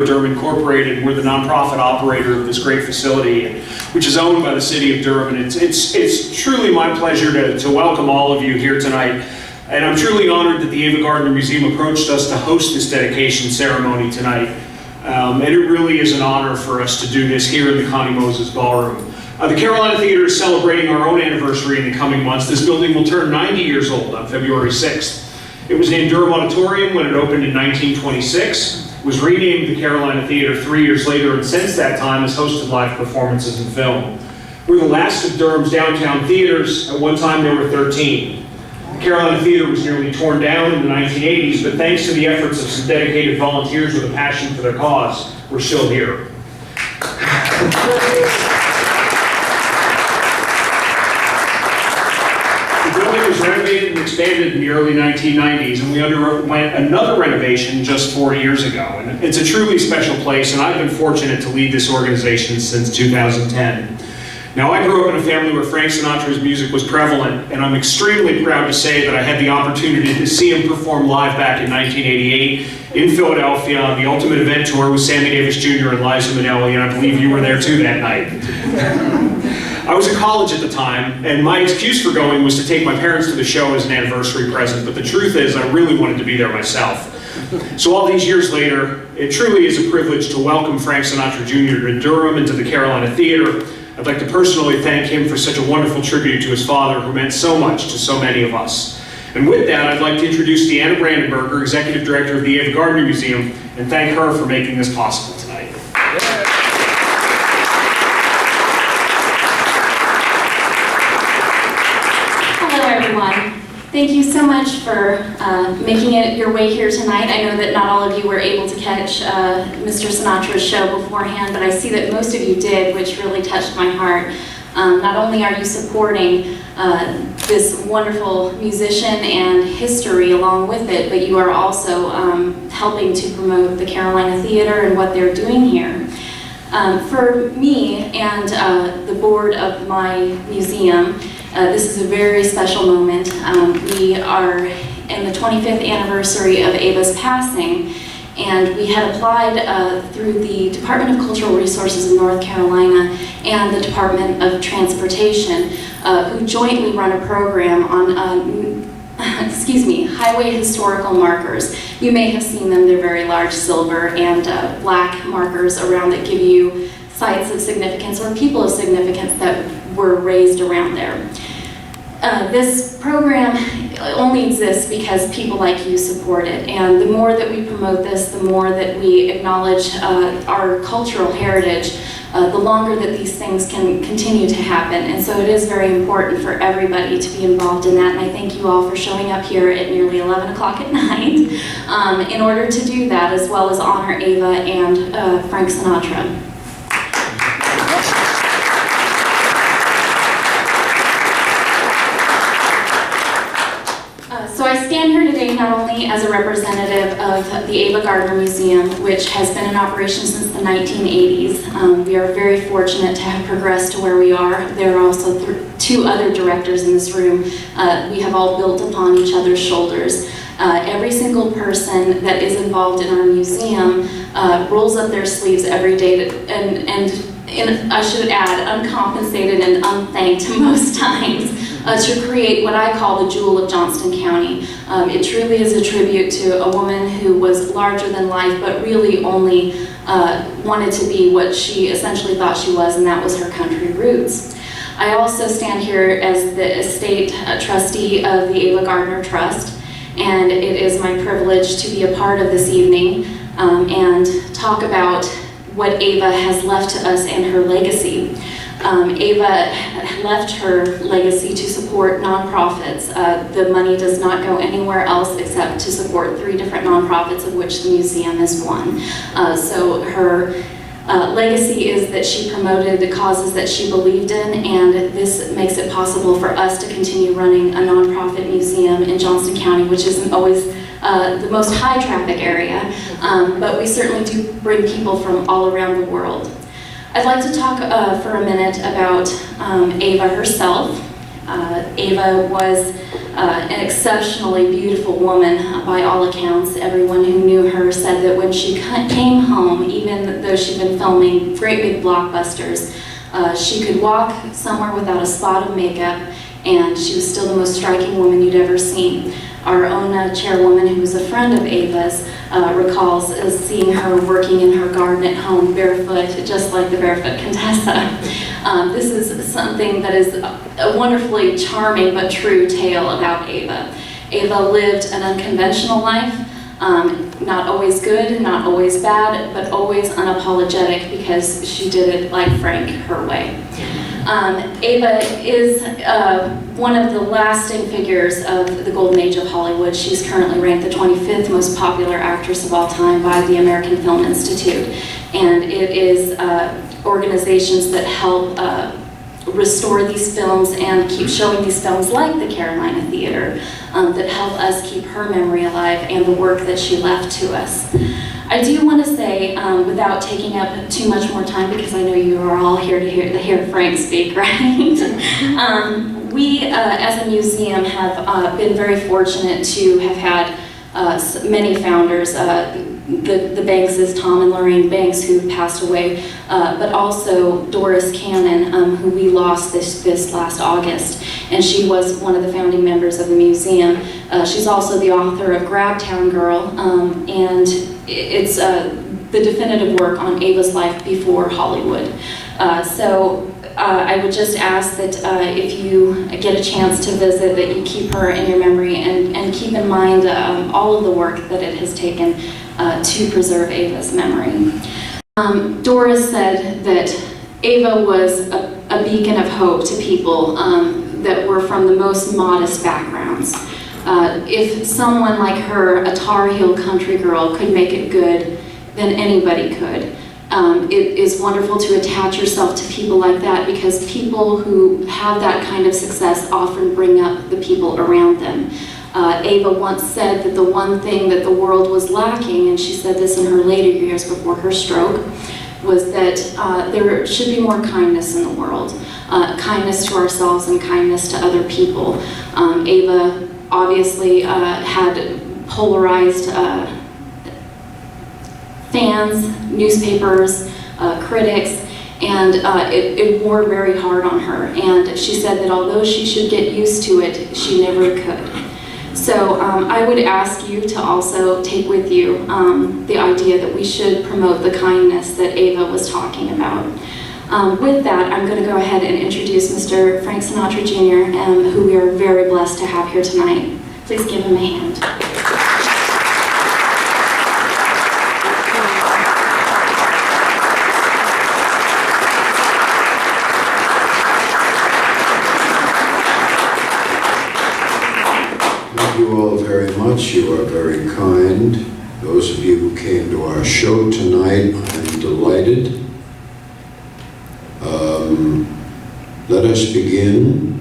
Durham Incorporated. We're the nonprofit operator of this great facility, which is owned by the city of Durham. And it's truly my pleasure to welcome all of you here tonight. And I'm truly honored that the Ava Gardner Museum approached us to host this dedication ceremony tonight. And it really is an honor for us to do this here in the Connie Moses Ballroom. The Carolina Theatre is celebrating our own anniversary in the coming months. This building will turn 90 years old on February 6th. It was named Durham Auditorium when it opened in 1926. Was renamed the Carolina Theatre 3 years later, and since that time has hosted live performances and film. We're the last of Durham's downtown theaters. At one time there were 13. The Carolina Theatre was nearly torn down in the 1980s, but thanks to the efforts of some dedicated volunteers with a passion for their cause, we're still here. The building was renovated and expanded in the early 1990s, and we underwent another renovation just 4 years ago. And it's a truly special place, and I've been fortunate to lead this organization since 2010. Now, I grew up in a family where Frank Sinatra's music was prevalent, and I'm extremely proud to say that I had the opportunity to see him perform live back in 1988 in Philadelphia on the Ultimate Event Tour with Sammy Davis Jr. and Liza Minnelli, and I believe you were there too that night. I was in college at the time, and my excuse for going was to take my parents to the show as an anniversary present, but the truth is I really wanted to be there myself. So all these years later, it truly is a privilege to welcome Frank Sinatra Jr. to Durham and to the Carolina Theatre. I'd like to personally thank him for such a wonderful tribute to his father, who meant so much to so many of us. And with that, I'd like to introduce Deanna Brandenberger, Executive Director of the Ava Gardner Museum, and thank her for making this possible tonight. Hello, everyone. Thank you so much for making it your way here tonight. I know that not all of you were able to catch Mr. Sinatra's show beforehand, but I see that most of you did, which really touched my heart. Not only are you supporting this wonderful musician and history along with it, but you are also helping to promote the Carolina Theatre and what they're doing here. For me and the board of my museum, this is a very special moment. We are in the 25th anniversary of Ava's passing, and we had applied through the Department of Cultural Resources in North Carolina and the Department of Transportation, who jointly run a program on highway historical markers. You may have seen them. They're very large silver and black markers around that give you sites of significance or people of significance that were raised around there. This program only exists because people like you support it, and the more that we promote this, the more that we acknowledge our cultural heritage, the longer that these things can continue to happen. And so it is very important for everybody to be involved in that, and I thank you all for showing up here at nearly 11 o'clock at night in order to do that, as well as honor Ava and Frank Sinatra. So I stand here today not only as a representative of the Ava Gardner Museum, which has been in operation since the 1980s. We are very fortunate to have progressed to where we are. There are also two other directors in this room. We have all built upon each other's shoulders. Every single person that is involved in our museum rolls up their sleeves every day and I should add, uncompensated and unthanked most times, to create what I call the jewel of Johnston County. It truly is a tribute to a woman who was larger than life, but really only wanted to be what she essentially thought she was, and that was her country roots. I also stand here as the estate trustee of the Ava Gardner Trust, and it is my privilege to be a part of this evening and talk about what Ava has left to us and her legacy. Ava left her legacy to support nonprofits. The money does not go anywhere else except to support 3 different nonprofits, of which the museum is one. So her legacy is that she promoted the causes that she believed in, and this makes it possible for us to continue running a nonprofit museum in Johnston County, which isn't always the most high traffic area, but we certainly do bring people from all around the world. I'd like to talk for a minute about Ava herself. Ava was an exceptionally beautiful woman by all accounts. Everyone who knew her said that when she came home, even though she'd been filming great big blockbusters, she could walk somewhere without a spot of makeup, and she was still the most striking woman you'd ever seen. Our own chairwoman, who was a friend of Ava's, recalls seeing her working in her garden at home barefoot, just like the Barefoot Contessa. This is something that is a wonderfully charming but true tale about Ava. Ava lived an unconventional life, not always good, not always bad, but always unapologetic, because she did it like Frank, her way. Ava is one of the lasting figures of the golden age of Hollywood. She's currently ranked the 25th most popular actress of all time by the American Film Institute. And it is organizations that help restore these films and keep showing these films, like the Carolina Theatre, that help us keep her memory alive and the work that she left to us. I do want to say, without taking up too much more time, because I know you are all here to hear Frank speak, right? We, as a museum, have been very fortunate to have had many founders. The Bankses, Tom and Lorraine Banks, who passed away, but also Doris Cannon, who we lost this last August. And she was one of the founding members of the museum. She's also the author of Grabtown Girl, and it's the definitive work on Ava's life before Hollywood. I would just ask that if you get a chance to visit, that you keep her in your memory, and keep in mind all of the work that it has taken to preserve Ava's memory. Doris said that Ava was a beacon of hope to people that were from the most modest backgrounds. If someone like her, a Tar Heel country girl, could make it good, then anybody could. It is wonderful to attach yourself to people like that, because people who have that kind of success often bring up the people around them. Ava once said that the one thing that the world was lacking, and she said this in her later years before her stroke, was that there should be more kindness in the world. Kindness to ourselves and kindness to other people. Ava obviously had polarized fans, newspapers, critics, and it wore very hard on her. And she said that although she should get used to it, she never could. So I would ask you to also take with you the idea that we should promote the kindness that Ava was talking about. With that, I'm going to go ahead and introduce Mr. Frank Sinatra Jr., who we are very blessed to have here tonight. Please give him a hand. Thank you all very much. You are very kind. Those of you who came to our show tonight, I'm delighted. Let us begin.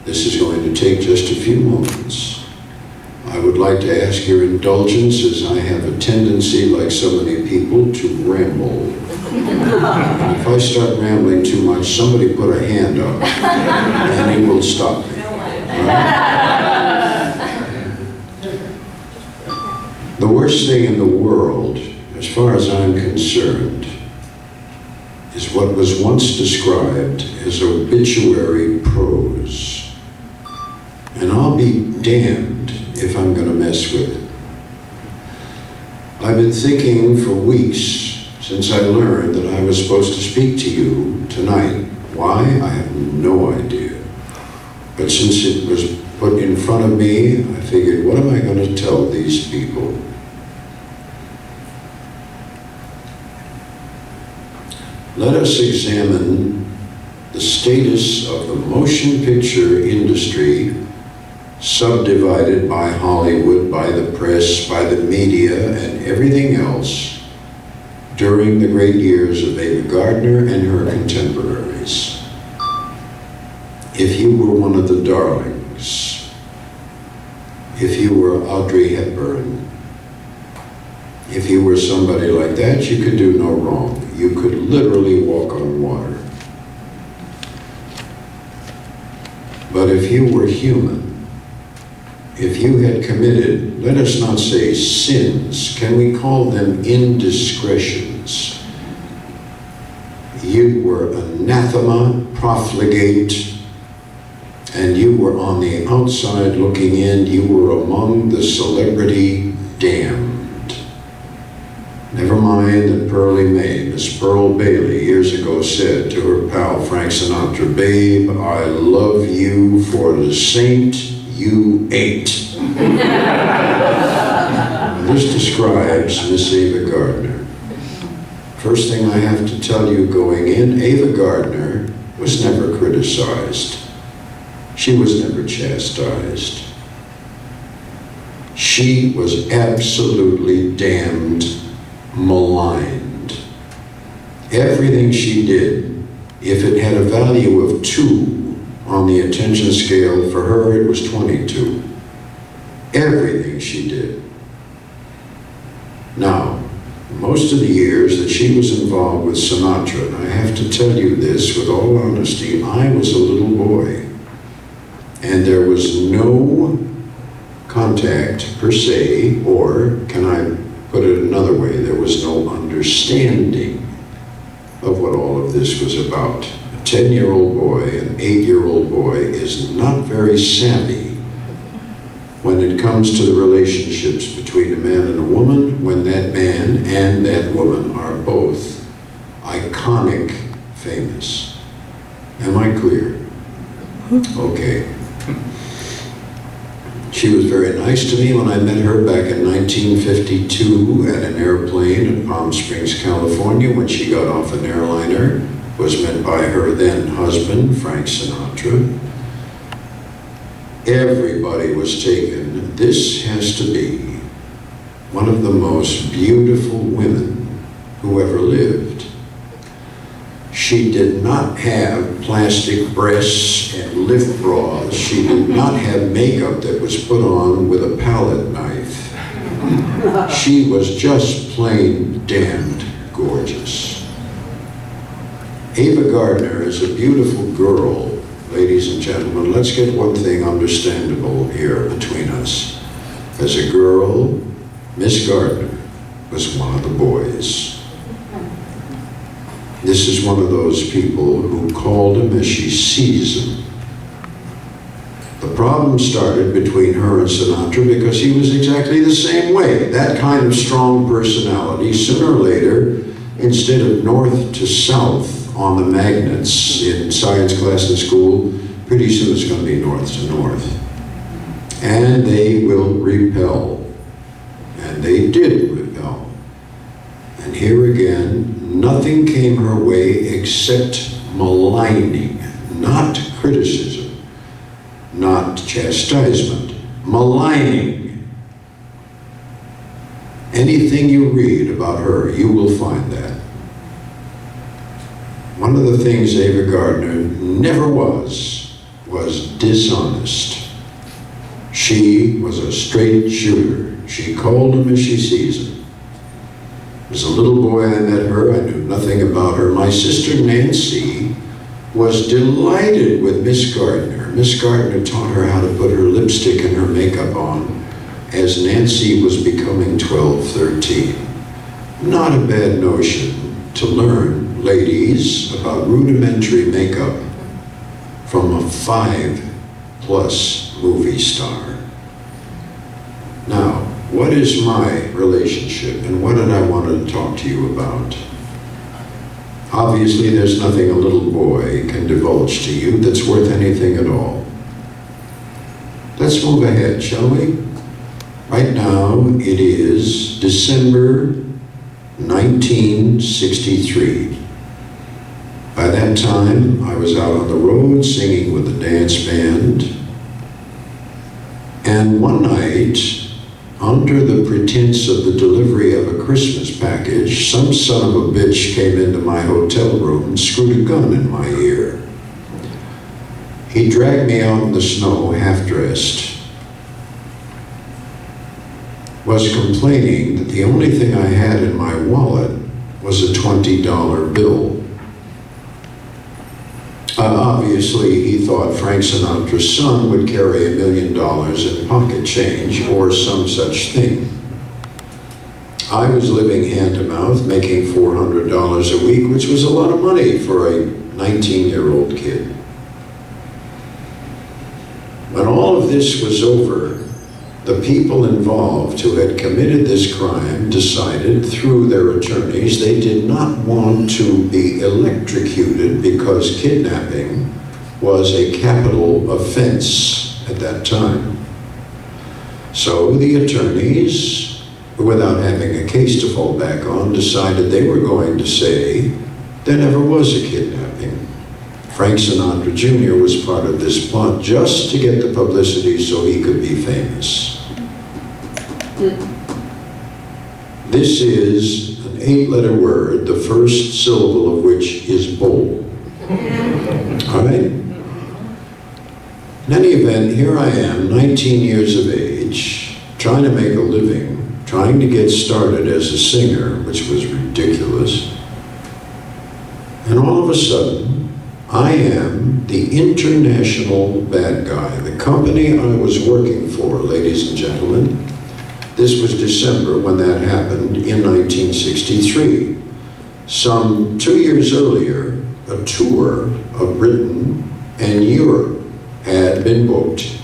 This is going to take just a few moments. I would like to ask your indulgence, as I have a tendency, like so many people, to ramble. And if I start rambling too much, somebody put a hand up, and it will stop me. The worst thing in the world, as far as I'm concerned, is what was once described as obituary prose. And I'll be damned if I'm going to mess with it. I've been thinking for weeks, since I learned that I was supposed to speak to you tonight. Why? I have no idea. But since it was put in front of me, I figured, what am I going to tell these people? Let us examine the status of the motion picture industry, subdivided by Hollywood, by the press, by the media, and everything else, during the great years of Ava Gardner and her contemporaries. If you were one of the darlings, if you were Audrey Hepburn, if you were somebody like that, you could do no wrong. You could literally walk on water. But if you were human, if you had committed, let us not say sins, can we call them indiscretions? You were anathema, profligate, and you were on the outside looking in. You were among the celebrity damned. Never mind that Pearlie Mae, Miss Pearl Bailey, years ago said to her pal Frank Sinatra, "Babe, I love you for the saint you ate." This describes Miss Ava Gardner. First thing I have to tell you going in, Ava Gardner was never criticized. She was never chastised. She was absolutely damned maligned. Everything she did, if it had a value of 2 on the attention scale, for her it was 22. Everything she did. Now, most of the years that she was involved with Sinatra, and I have to tell you this with all honesty, I was a little boy, and there was no contact per se, or can I put it another way, there was no understanding of what all of this was about. A 10-year-old boy, an 8-year-old boy is not very savvy when it comes to the relationships between a man and a woman, when that man and that woman are both iconic famous. Am I clear? Okay. She was very nice to me when I met her back in 1952 at an airplane in Palm Springs, California, when she got off an airliner, was met by her then husband, Frank Sinatra. Everybody was taken. This has to be one of the most beautiful women who ever lived. She did not have plastic breasts and lift bras. She did not have makeup that was put on with a palette knife. She was just plain damned gorgeous. Ava Gardner is a beautiful girl, ladies and gentlemen. Let's get one thing understandable here between us. As a girl, Miss Gardner was one of the boys. This is one of those people who called him as she sees him. The problem started between her and Sinatra because he was exactly the same way. That kind of strong personality, sooner or later, instead of north to south on the magnets in science class in school, pretty soon it's going to be north to north. And they will repel. And they did repel. And here again, nothing came her way except maligning, not criticism, not chastisement, maligning. Anything you read about her, you will find that. One of the things Ava Gardner never was dishonest. She was a straight shooter. She called him as she sees him. As a little boy I met her, I knew nothing about her. My sister Nancy was delighted with Miss Gardner. Miss Gardner taught her how to put her lipstick and her makeup on as Nancy was becoming 12, 13. Not a bad notion to learn, ladies, about rudimentary makeup from a 5+ movie star. Now, what is my relationship and what did I want to talk to you about? Obviously, there's nothing a little boy can divulge to you that's worth anything at all. Let's move ahead, shall we? Right now, it is December 1963. By that time, I was out on the road singing with the dance band. And one night, under the pretense of the delivery of a Christmas package, some son of a bitch came into my hotel room and screwed a gun in my ear. He dragged me out in the snow, half-dressed, was complaining that the only thing I had in my wallet was a $20 bill. obviously he thought Frank Sinatra's son would carry $1 million in pocket change or some such thing. I was living hand-to-mouth, making $400 a week, which was a lot of money for a 19-year-old kid. When all of this was over, the people involved who had committed this crime decided through their attorneys they did not want to be electrocuted because kidnapping was a capital offense at that time. So the attorneys, without having a case to fall back on, decided they were going to say there never was a kidnapping. Frank Sinatra Jr. was part of this plot just to get the publicity so he could be famous. This is an 8-letter word, the first syllable of which is bowl. All right? In any event, here I am, 19 years of age, trying to make a living, trying to get started as a singer, which was ridiculous. And all of a sudden, I am the international bad guy. The company I was working for, ladies and gentlemen, this was December when that happened in 1963. Some 2 years earlier, a tour of Britain and Europe had been booked,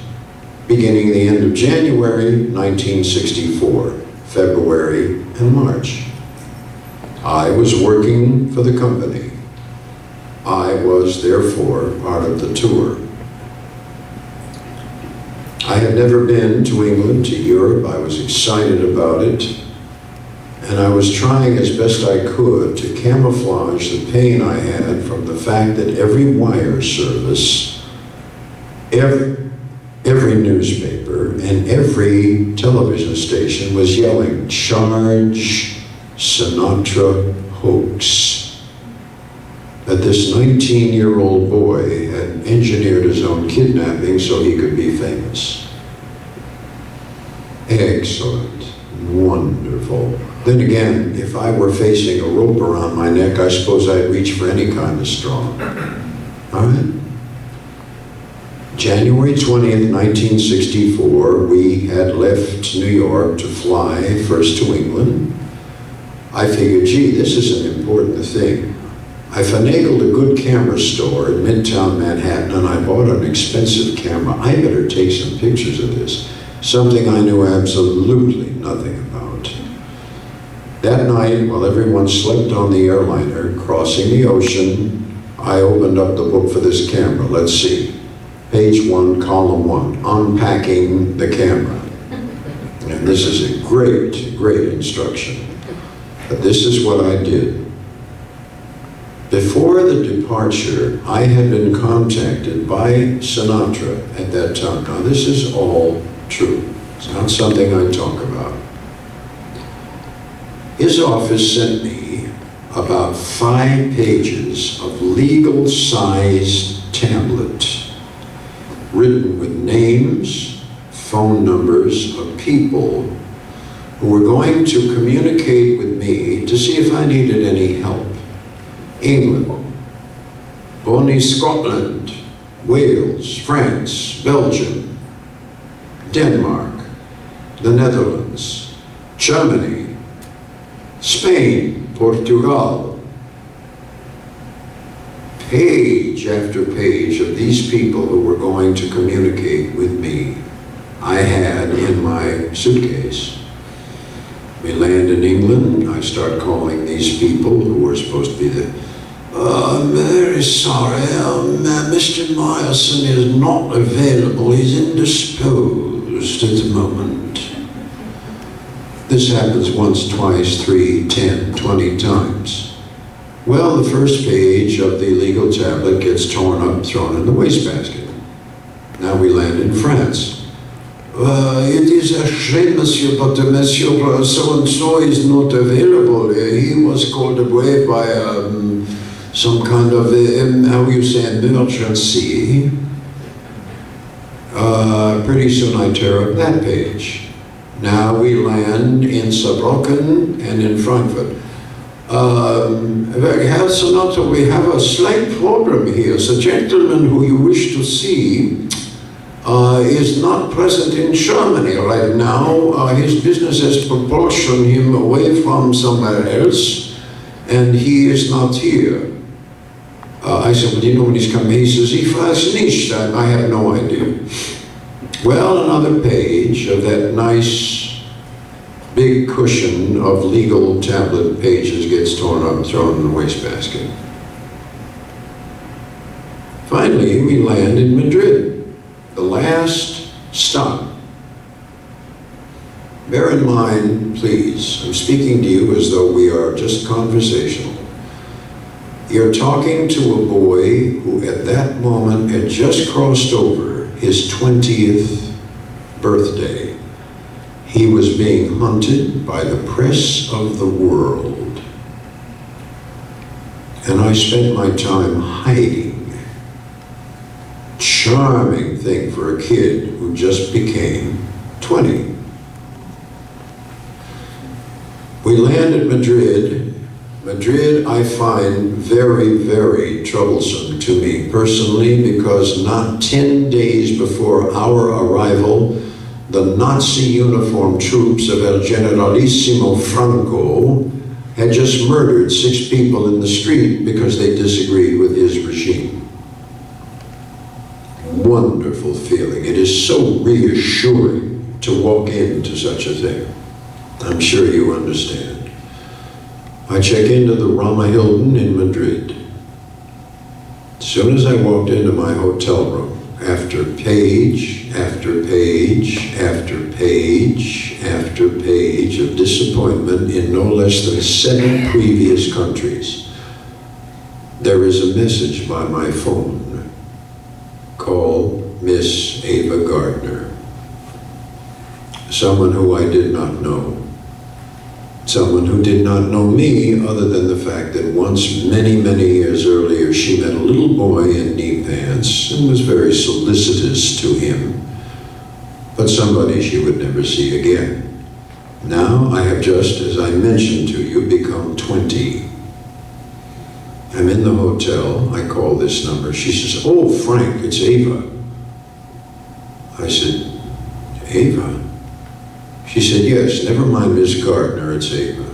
beginning the end of January 1964, February and March. I was working for the company. I was therefore part of the tour. I had never been to England, to Europe. I was excited about it, and I was trying as best I could to camouflage the pain I had from the fact that every wire service, every newspaper, and every television station was yelling, "Charge Sinatra hoax." That this 19-year-old boy had engineered his own kidnapping so he could be famous. Excellent. Wonderful. Then again, if I were facing a rope around my neck, I suppose I'd reach for any kind of straw. All right? January 20th, 1964, we had left New York to fly first to England. I figured, gee, this is an important thing. I finagled a good camera store in Midtown Manhattan, and I bought an expensive camera. I better take some pictures of this, something I knew absolutely nothing about. That night, while everyone slept on the airliner crossing the ocean, I opened up the book for this camera. Let's see. Page 1, column 1, unpacking the camera. And this is a great, great instruction. But this is what I did. Before the departure, I had been contacted by Sinatra at that time. Now, this is all true. It's not something I talk about. His office sent me about 5 pages of legal-sized tablet written with names, phone numbers of people who were going to communicate with me to see if I needed any help. England, Bonnie, Scotland, Wales, France, Belgium, Denmark, the Netherlands, Germany, Spain, Portugal. Page after page of these people who were going to communicate with me, I had in my suitcase. We land in England, I start calling these people who were supposed to be the I'm very sorry, Mr. Myerson is not available. He's indisposed at the moment. This happens once, twice, 3, 10, 20 times. Well, the first page of the legal tablet gets torn up, thrown in the wastebasket. Now we land in France. It is a shame, monsieur, but monsieur so-and-so is not available. He was called away by some kind of, how you say, emergency. Pretty soon I tear up that page. Now we land in Saarbrücken and in Frankfurt. Herr Sinatra, we have a slight problem here. The gentleman who you wish to see is not present in Germany right now. His business has propulsioned him away from somewhere else, and he is not here. I said, well, do you know when he's coming? He says, ich weiß nicht. I have no idea. Well, another page of that nice big cushion of legal tablet pages gets torn up and thrown in the wastebasket. Finally, we land in Madrid, the last stop. Bear in mind, please, I'm speaking to you as though we are just conversational. You're talking to a boy who at that moment had just crossed over his 20th birthday. He was being hunted by the press of the world. And I spent my time hiding. Charming thing for a kid who just became 20. We land at Madrid. Madrid I find very, very troublesome to me personally, because not 10 days before our arrival, the Nazi uniformed troops of El Generalissimo Franco had just murdered 6 people in the street because they disagreed with his regime. Wonderful feeling. It is so reassuring to walk into such a thing. I'm sure you understand. I check into the Rama Hilton in Madrid. As soon as I walked into my hotel room, after page after page after page after page of disappointment in no less than 7 previous countries, there is a message by my phone. Call Miss Ava Gardner. Someone who I did not know. Someone who did not know me, other than the fact that once, many, many years earlier, she met a little boy in knee pants and was very solicitous to him, but somebody she would never see again. Now I have just, as I mentioned to you, become 20. I'm in the hotel. I call this number. She says, oh, Frank, it's Ava. I said, Ava? She said, yes, never mind Miss Gardner, it's Ava.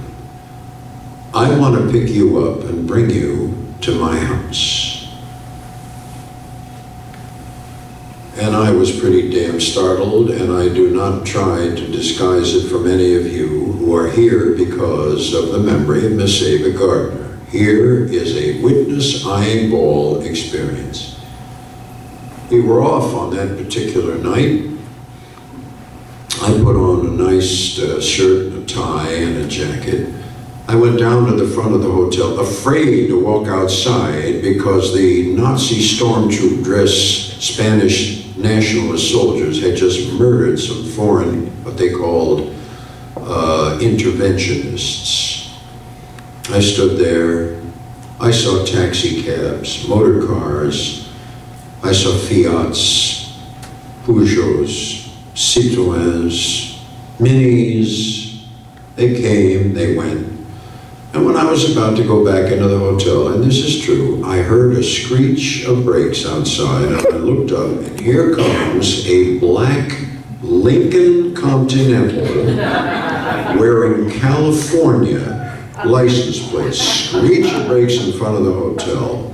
I want to pick you up and bring you to my house. And I was pretty damn startled, and I do not try to disguise it from any of you who are here because of the memory of Miss Ava Gardner. Here is a witness eyeball experience. We were off on that particular night. I put on a nice shirt, a tie, and a jacket. I went down to the front of the hotel, afraid to walk outside because the Nazi stormtroop dressed Spanish nationalist soldiers had just murdered some foreign, what they called interventionists. I stood there. I saw taxi cabs, motor cars. I saw Fiats, Peugeots, Citroëns, Minis. They came, they went. And when I was about to go back into the hotel, and this is true, I heard a screech of brakes outside, and I looked up, and here comes a black Lincoln Continental wearing California license plates. Screech of brakes in front of the hotel.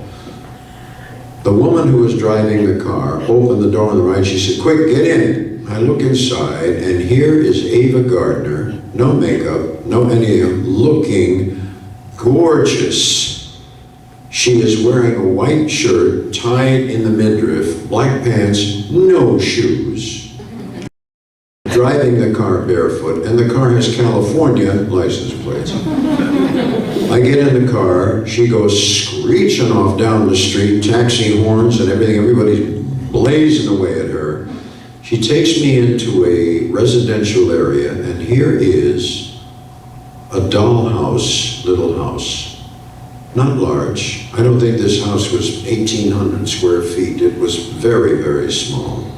The woman who was driving the car opened the door on the right. She said, quick, get in. I look inside, and here is Ava Gardner, no makeup, no anything, looking gorgeous. She is wearing a white shirt tied in the midriff, black pants, no shoes, driving the car barefoot, and the car has California license plates. I get in the car, she goes screeching off down the street, taxi horns and everything, everybody's blazing away at her. She takes me into a residential area, and here is a dollhouse, little house. Not large. I don't think this house was 1,800 square feet. It was very, very small.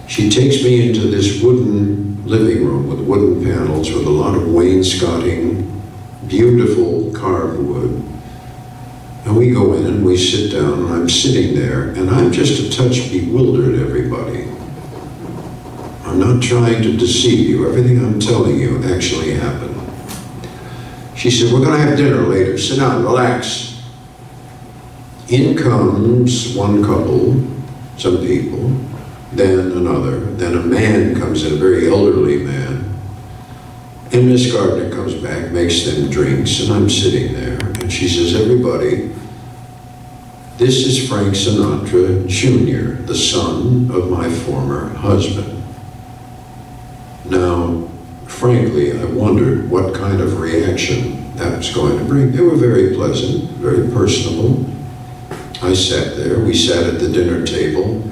She takes me into this wooden living room with wooden panels with a lot of wainscoting, beautiful carved wood. And we go in and we sit down, and I'm sitting there, and I'm just a touch bewildered, everybody. I'm not trying to deceive you. Everything I'm telling you actually happened. She said, we're going to have dinner later. Sit down, relax. In comes one couple, some people, then another, then a man comes in, a very elderly man. And Miss Gardner comes back, makes them drinks, and I'm sitting there. And she says, everybody, this is Frank Sinatra Jr., the son of my former husband. Now, frankly, I wondered what kind of reaction that was going to bring. They were very pleasant, very personable. I sat there. We sat at the dinner table.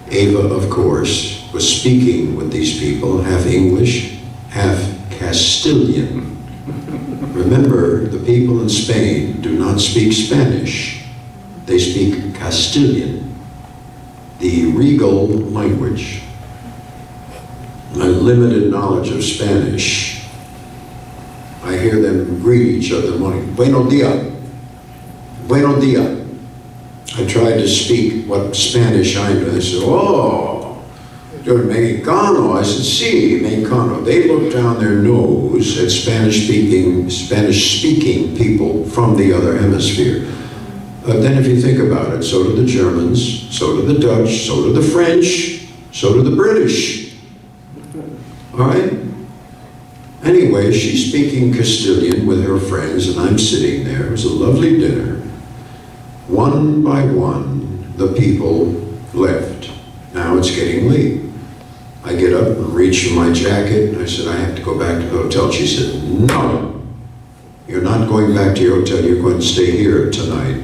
Ava, of course, was speaking with these people, half English, half Castilian. Remember, the people in Spain do not speak Spanish. They speak Castilian, the regal language. My limited knowledge of Spanish, I hear them greet each other in the morning. Buenos dias. Buenos dias. I tried to speak what Spanish I knew. They said, oh, you're Mexicano. I said, sí, Mexicano. They looked down their nose at Spanish-speaking people from the other hemisphere. But then if you think about it, so do the Germans, so do the Dutch, so do the French, so do the British. All right? Anyway, she's speaking Castilian with her friends, and I'm sitting there. It was a lovely dinner. One by one, the people left. Now it's getting late. I get up and reach for my jacket. I said, I have to go back to the hotel. She said, no, you're not going back to your hotel. You're going to stay here tonight.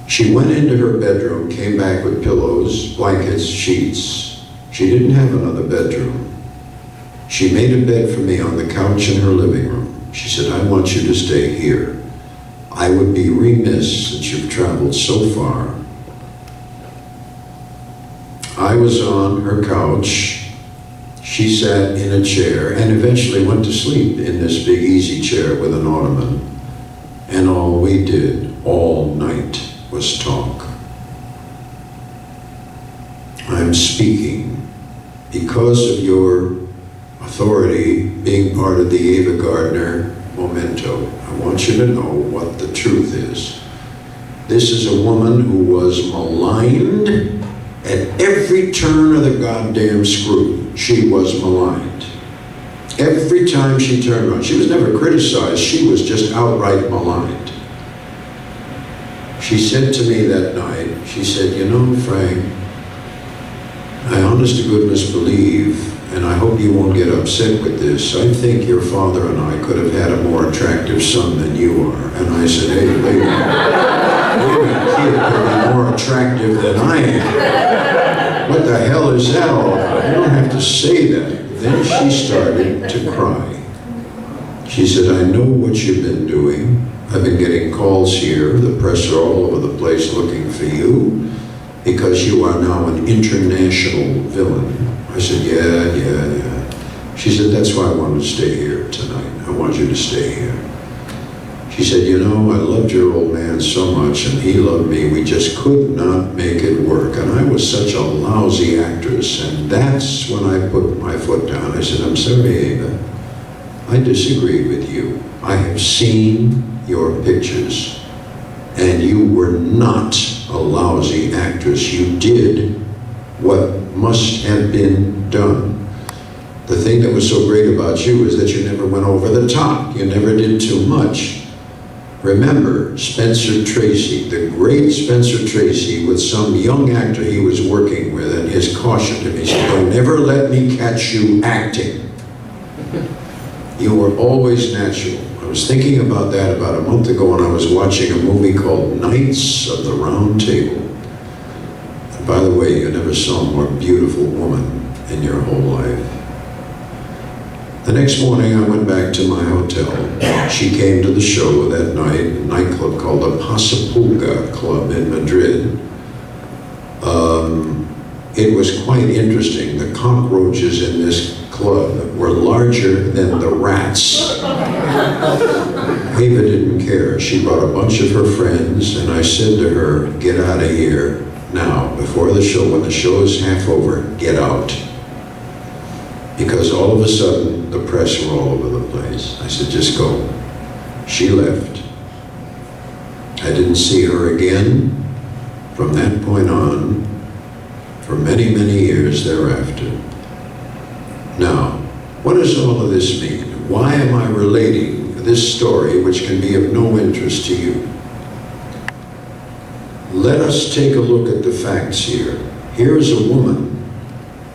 She went into her bedroom, came back with pillows, blankets, sheets. She didn't have another bedroom. She made a bed for me on the couch in her living room. She said, I want you to stay here. I would be remiss since you've traveled so far. I was on her couch. She sat in a chair and eventually went to sleep in this big easy chair with an ottoman. And all we did all night was talk. I'm speaking because of your authority being part of the Ava Gardner memento. I want you to know what the truth is. This is a woman who was maligned at every turn of the goddamn screw. She was maligned. Every time she turned around. She was never criticized. She was just outright maligned. She said to me that night, she said, you know, Frank, I honest to goodness believe, and I hope you won't get upset with this, I think your father and I could have had a more attractive son than you are. And I said, hey, wait a minute, kid could be more attractive than I am. What the hell is that all about? You don't have to say that. Then she started to cry. She said, I know what you've been doing. I've been getting calls here. The press are all over the place looking for you because you are now an international villain. I said, yeah. She said, that's why I wanted to stay here tonight. I want you to stay here. She said, you know, I loved your old man so much and he loved me. We just could not make it work. And I was such a lousy actress. And that's when I put my foot down. I said, I'm sorry, Ava. I disagree with you. I have seen your pictures, and you were not a lousy actress. You did what must have been done. The thing that was so great about you is that you never went over the top. You never did too much. Remember Spencer Tracy, the great Spencer Tracy, with some young actor he was working with, and his caution to me, he said, don't never let me catch you acting. You were always natural. I was thinking about that about a month ago when I was watching a movie called Knights of the Round Table. And by the way, you never saw a more beautiful woman in your whole life. The next morning I went back to my hotel. She came to the show that night, a nightclub called the Pasapulga Club in Madrid. It was quite interesting. The cockroaches in this club were larger than the rats. Ava didn't care. She brought a bunch of her friends, and I said to her, "Get out of here now, before the show. When the show is half over, get out." Because all of a sudden, the press were all over the place. I said, "Just go." She left. I didn't see her again from that point on for many, many years thereafter. Now, what does all of this mean? Why am I relating this story, which can be of no interest to you? Let us take a look at the facts here. Here's a woman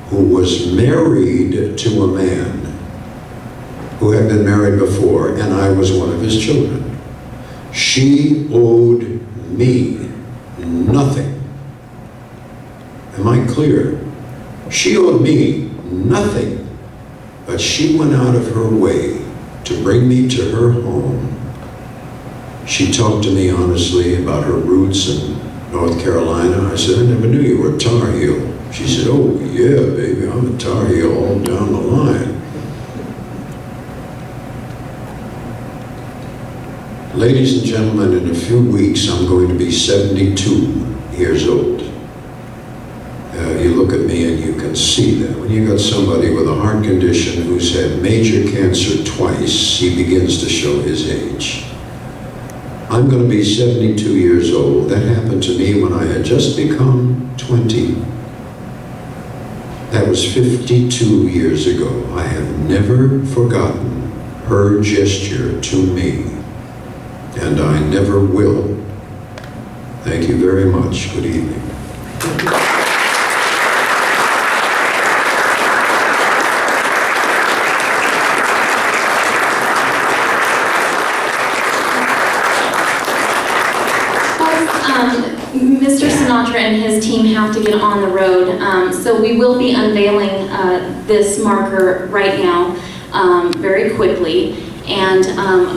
who was married to a man who had been married before, and I was one of his children. She owed me nothing. Am I clear? She owed me nothing, but she went out of her way to bring me to her home. She talked to me honestly about her roots in North Carolina. I said, "I never knew you were a Tar Heel." She said, "Oh yeah, baby, I'm a Tar Heel all down the line." Ladies and gentlemen, in a few weeks, I'm going to be 72 years old. You look at me and you can see that. When you got somebody with a heart condition who's had major cancer twice, he begins to show his age. I'm going to be 72 years old. That happened to me when I had just become 20. That was 52 years ago. I have never forgotten her gesture to me, and I never will. Thank you very much. Good evening. Mr. Sinatra and his team have to get on the road, so we will be unveiling this marker right now very quickly. And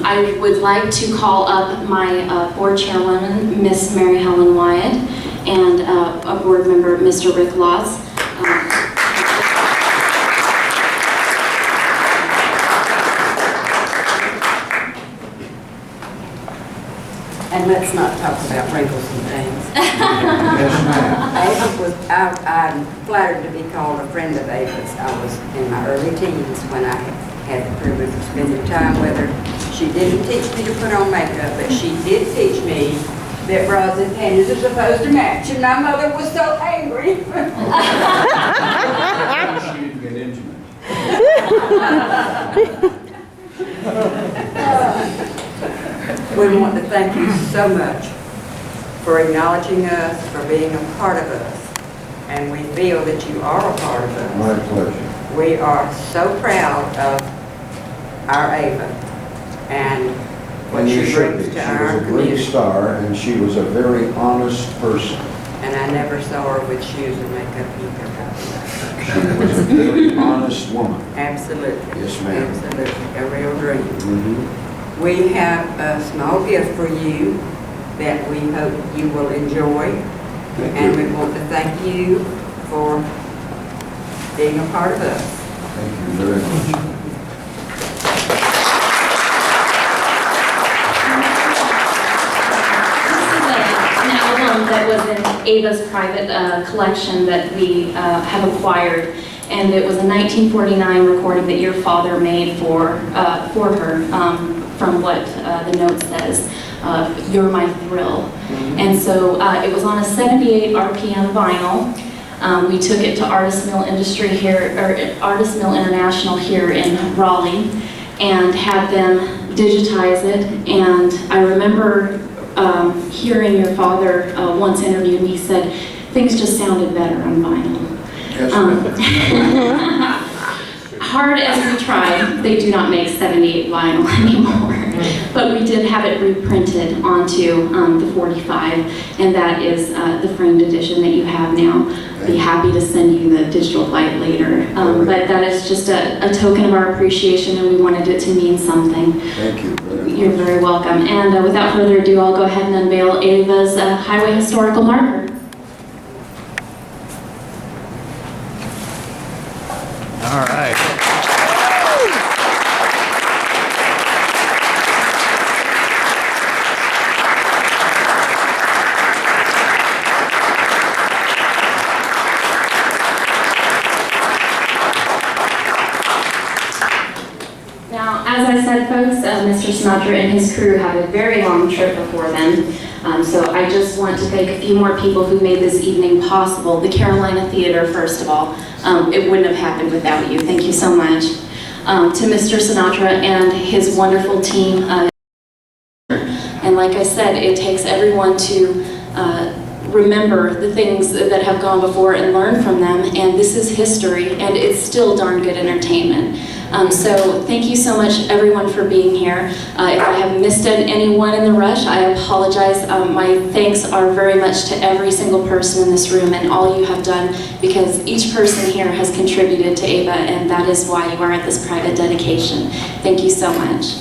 I would like to call up my board chairwoman, Miss Mary Helen Wyatt, and a board member, Mr. Rick Loss. And let's not talk about wrinkles and things. Yes, ma'am. I'm flattered to be called a friend of Ava's. I was in my early teens when I had the privilege of spending time with her. She didn't teach me to put on makeup, but she did teach me that bras and panties are supposed to match, and my mother was so angry. She didn't get intimate. We want to thank you so much for acknowledging us, for being a part of us, and we feel that you are a part of us. My pleasure. We are so proud of our Ava and what And you she should be. brings She to was our a great community. star, and she was a very honest person. And I never saw her with shoes and makeup either. She was a very honest woman. Absolutely. Yes, ma'am. Absolutely. A real dream. Mm-hmm. We have a small gift for you that we hope you will enjoy. Thank And you. we want to thank you for being a part of us. Thank you very much. An album that was in Ava's private collection that we have acquired, and it was a 1949 recording that your father made for her, from what the note says, "You're My Thrill." And so it was on a 78 RPM vinyl. We took it to Artist Mill Industry here, or Artist Mill International here in Raleigh, and had them digitize it. And I remember hearing your father once interviewed me, said things just sounded better on vinyl. Yes, ma'am. Hard as we tried, they do not make 78 vinyl anymore. But we did have it reprinted onto the 45, and that is the framed edition that you have now. Be happy to send you the digital file later. But that is just a token of our appreciation, and we wanted it to mean something. Thank you very much. You're very welcome. And without further ado, I'll go ahead and unveil Ava's highway historical marker. All right. Now, as I said, folks, Mr. Sinatra and his crew have a very long trip before them. So I just want to thank a few more people who made this evening possible. The Carolina Theatre, first of all. It wouldn't have happened without you. Thank you so much. To Mr. Sinatra and his wonderful team. And like I said, it takes everyone to remember the things that have gone before and learn from them, and this is history, and it's still darn good entertainment. So thank you so much, everyone, for being here. If I have missed anyone in the rush, I apologize. My thanks are very much to every single person in this room and all you have done, because each person here has contributed to Ava, and that is why you are at this private dedication. Thank you so much.